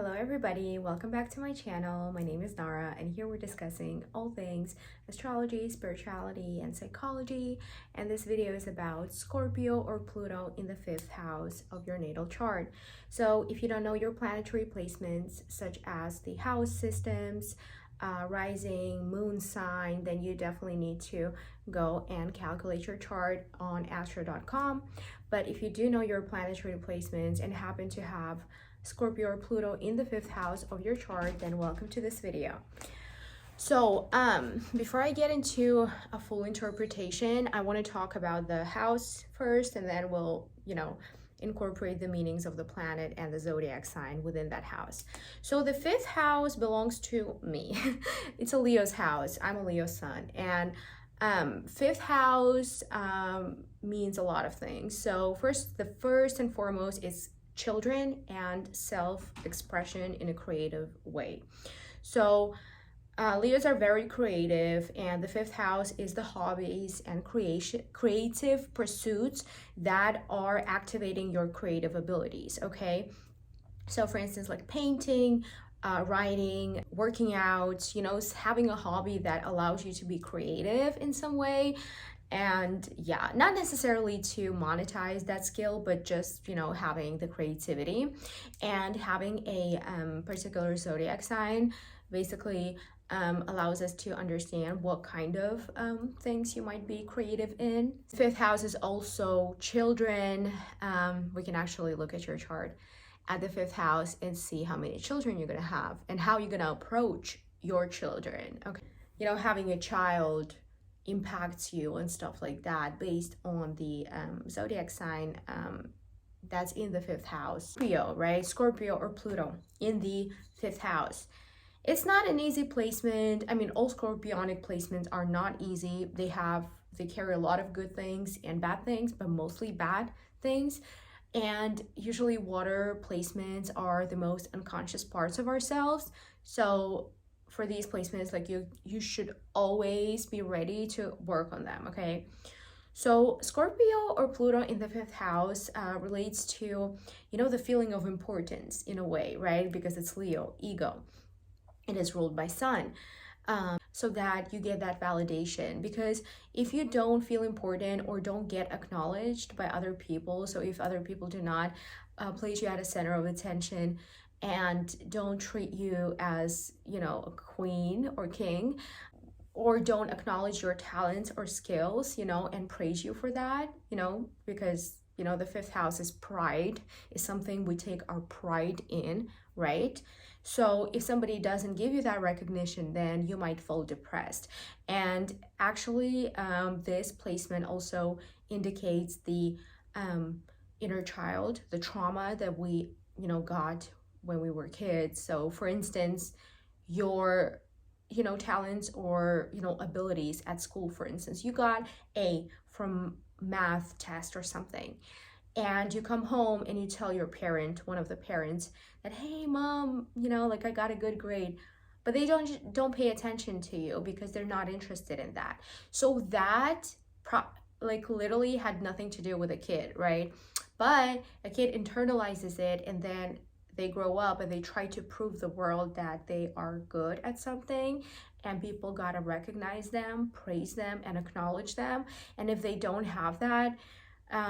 Hello everybody, welcome back to my channel. My name is Nara and here we're discussing all things astrology, spirituality, and psychology. And this video is about Scorpio or Pluto in the 5th house of your natal chart. So if you don't know your planetary placements, such as the house systems, rising, moon sign, then you definitely need to go and calculate your chart on astro.com. But if you do know your planetary placements and happen to have Scorpio or Pluto in the 5th house of your chart, then welcome to this video. So before I get into a full interpretation, I want to talk about the house first, and then we'll incorporate the meanings of the planet and the zodiac sign within that house. So the 5th house belongs to me. It's a Leo's house. I'm a Leo sun, and 5th house means a lot of things. So the first and foremost is children and self-expression in a creative way. So Leos are very creative, and the 5th house is the hobbies and creative pursuits that are activating your creative abilities. Okay, so for instance, like painting, writing, working out, having a hobby that allows you to be creative in some way. And yeah, not necessarily to monetize that skill, but just having the creativity. And having a particular zodiac sign basically allows us to understand what kind of things you might be creative in. 5th house is also children. We can actually look at your chart at the 5th house and see how many children you're gonna have and how you're gonna approach your children. Okay, having a child impacts you and stuff like that based on the zodiac sign that's in the 5th house. Scorpio, right? Scorpio or Pluto in the 5th house. It's not an easy placement. I mean, all scorpionic placements are not easy. They carry a lot of good things and bad things, but mostly bad things. And usually water placements are the most unconscious parts of ourselves. So for these placements, like you should always be ready to work on them. Okay, so Scorpio or Pluto in the 5th house relates to the feeling of importance in a way, right? Because it's Leo, ego. It is ruled by Sun, so that you get that validation. Because if you don't feel important or don't get acknowledged by other people, so if other people do not place you at a center of attention and don't treat you as a queen or king, or don't acknowledge your talents or skills and praise you for that, because the 5th house is pride, is something we take our pride in, right? So if somebody doesn't give you that recognition, then you might feel depressed. And actually this placement also indicates the inner child, the trauma that we got when we were kids. So for instance, your talents or abilities at school, for instance, you got A from math test or something, and you come home and you tell your parent, one of the parents, that, hey mom, like I got a good grade, but they don't pay attention to you because they're not interested in that. So that literally had nothing to do with a kid, right? But a kid internalizes it, and then they grow up and they try to prove the world that they are good at something, and people gotta recognize them, praise them, and acknowledge them. And if they don't have that,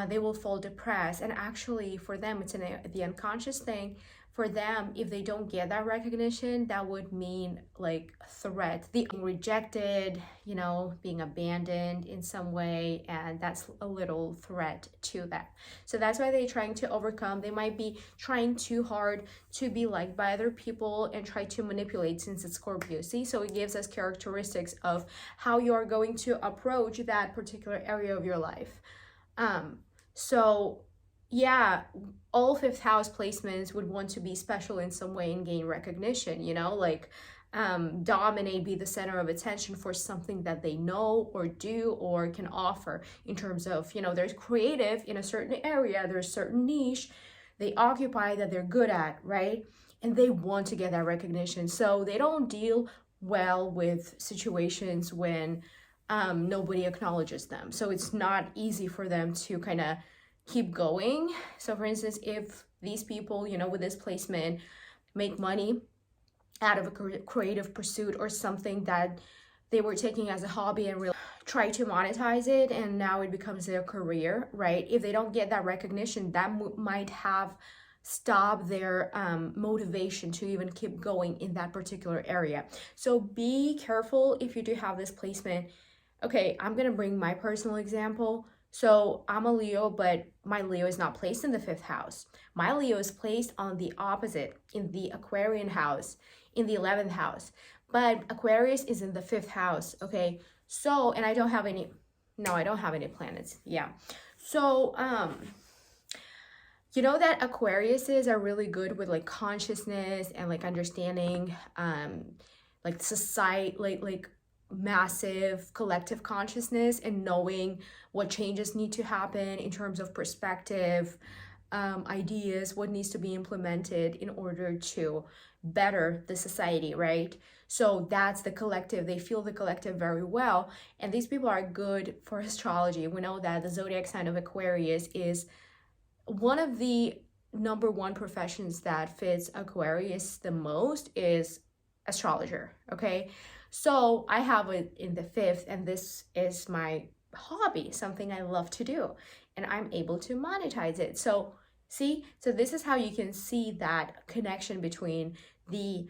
they will fall depressed. And actually for them, it's the unconscious thing. For them, if they don't get that recognition, that would mean like threat, being rejected, being abandoned in some way, and that's a little threat to them. So that's why they're trying to overcome. They might be trying too hard to be liked by other people and try to manipulate, since it's Scorpio. See, so it gives us characteristics of how you are going to approach that particular area of your life. So yeah, all 5th house placements would want to be special in some way and gain recognition, like dominate, be the center of attention for something that they know or do or can offer, in terms of they're creative in a certain area, there's a certain niche they occupy that they're good at, right? And they want to get that recognition. So they don't deal well with situations when nobody acknowledges them. So it's not easy for them to kind of keep going. So for instance, if these people with this placement make money out of a creative pursuit or something that they were taking as a hobby and really try to monetize it, and now it becomes their career, right? If they don't get that recognition, that might have stopped their motivation to even keep going in that particular area. So be careful if you do have this placement. Okay, I'm gonna bring my personal example. So I'm a Leo, but my Leo is not placed in the 5th house. My Leo is placed on the opposite, in the Aquarian house, in the 11th house. But Aquarius is in the 5th house, okay? So, and I don't have any, no, I don't have any planets, yeah. So, you know that Aquariuses are really good with like consciousness and like understanding, like society, like massive collective consciousness and knowing what changes need to happen in terms of perspective, ideas, what needs to be implemented in order to better the society, right? So that's the collective. They feel the collective very well. And these people are good for astrology. We know that the zodiac sign of Aquarius is one of the #1 professions that fits Aquarius the most is astrologer, okay? So I have it in the 5th, and this is my hobby, something I love to do, and I'm able to monetize it. So see, so this is how you can see that connection between the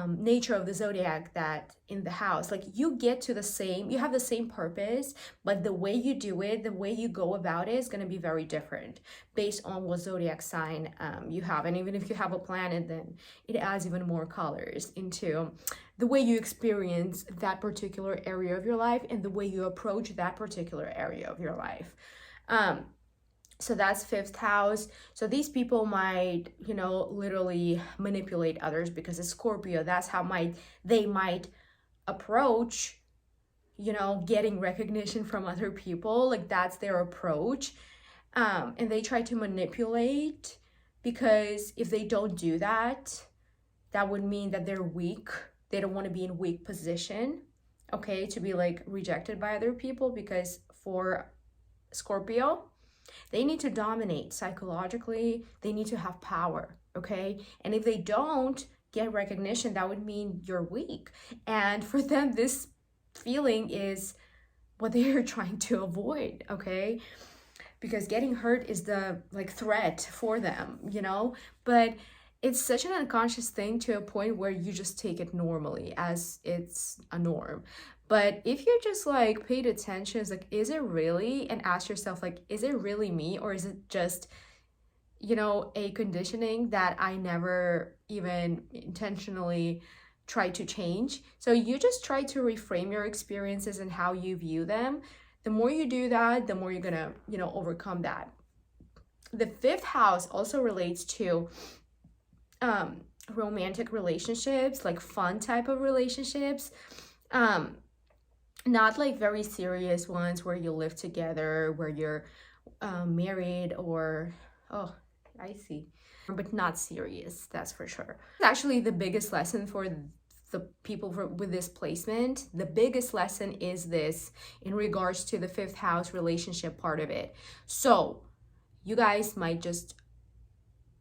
nature of the zodiac that in the house, like you get to the same, you have the same purpose, but the way you do it, the way you go about it is going to be very different based on what zodiac sign you have. And even if you have a planet, then it adds even more colors into the way you experience that particular area of your life and the way you approach that particular area of your life. So that's 5th house. So these people might, you know, literally manipulate others because it's Scorpio. That's how they might approach, you know, getting recognition from other people. Like that's their approach. And they try to manipulate, because if they don't do that, that would mean that they're weak. They don't want to be in weak position, okay, to be like rejected by other people, because for Scorpio, they need to dominate psychologically. They need to have power, okay? And if they don't get recognition, that would mean you're weak. And for them, this feeling is what they are trying to avoid, okay? Because getting hurt is the like threat for them, you know? But it's such an unconscious thing to a point where you just take it normally as it's a norm. But if you just like paid attention, it's like, is it really? And ask yourself, like, is it really me? Or is it just, you know, a conditioning that I never even intentionally try to change? So you just try to reframe your experiences and how you view them. The more you do that, the more you're gonna, you know, overcome that. The 5th house also relates to romantic relationships, like fun type of relationships. Not like very serious ones where you live together, where you're married, or, oh, I see, but not serious, that's for sure. It's actually the biggest lesson for the people with this placement. The biggest lesson is this in regards to the 5th house relationship part of it. So you guys might just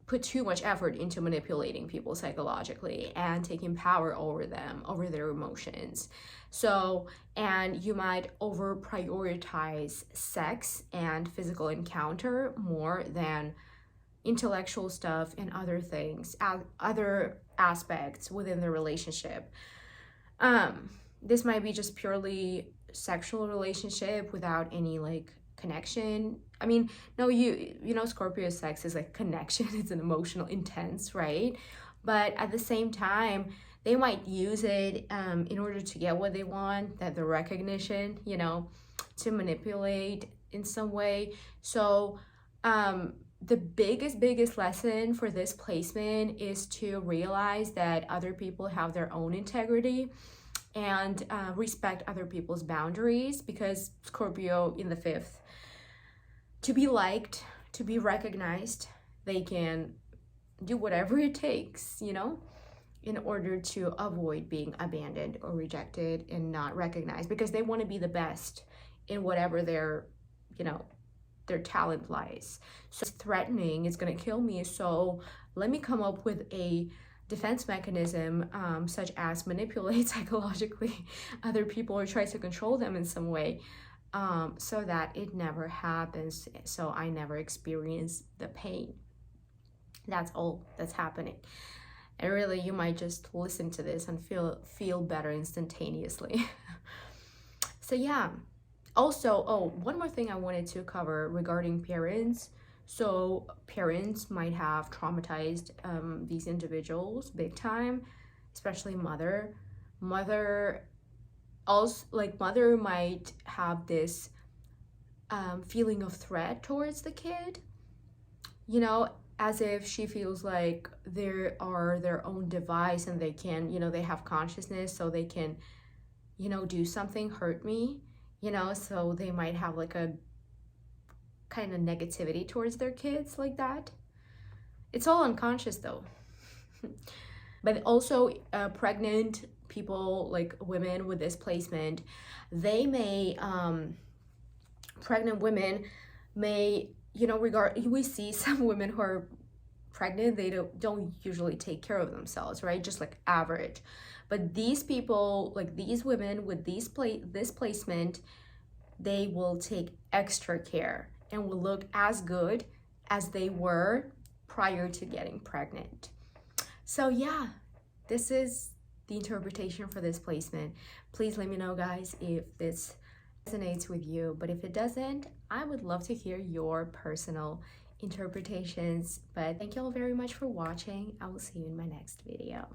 put too much effort into manipulating people psychologically and taking power over them, over their emotions. So, and you might over prioritize sex and physical encounter more than intellectual stuff and other things, other aspects within the relationship. This might be just purely sexual relationship without any like connection. I mean, no, you know, Scorpio sex is like connection. It's an emotional, intense, right? But at the same time, they might use it in order to get what they want, that the recognition, you know, to manipulate in some way. So the biggest lesson for this placement is to realize that other people have their own integrity and respect other people's boundaries, because Scorpio in the 5th, to be liked, to be recognized, they can do whatever it takes, you know, in order to avoid being abandoned or rejected and not recognized, because they want to be the best in whatever their, you know, their talent lies. So it's threatening, it's going to kill me, so let me come up with a defense mechanism, such as manipulate psychologically other people or try to control them in some way, so that it never happens, so I never experience the pain. That's all that's happening. And really, you might just listen to this and feel better instantaneously. So yeah. Also, oh, one more thing I wanted to cover regarding parents. So parents might have traumatized these individuals big time, especially mother. Mother also, like, mother might have this feeling of threat towards the kid, you know, as if she feels like they are their own device and they can, you know, they have consciousness, so they can, you know, do something, hurt me, you know. So they might have like a kind of negativity towards their kids like that. It's all unconscious though. But also pregnant people, like women with this placement, they may pregnant women may, you know, we see some women who are pregnant, they don't usually take care of themselves, right? Just like average. But these people, like these women with this placement, they will take extra care and will look as good as they were prior to getting pregnant. So yeah, this is the interpretation for this placement. Please let me know, guys, if this resonates with you. But if it doesn't, I would love to hear your personal interpretations. But thank you all very much for watching. I will see you in my next video.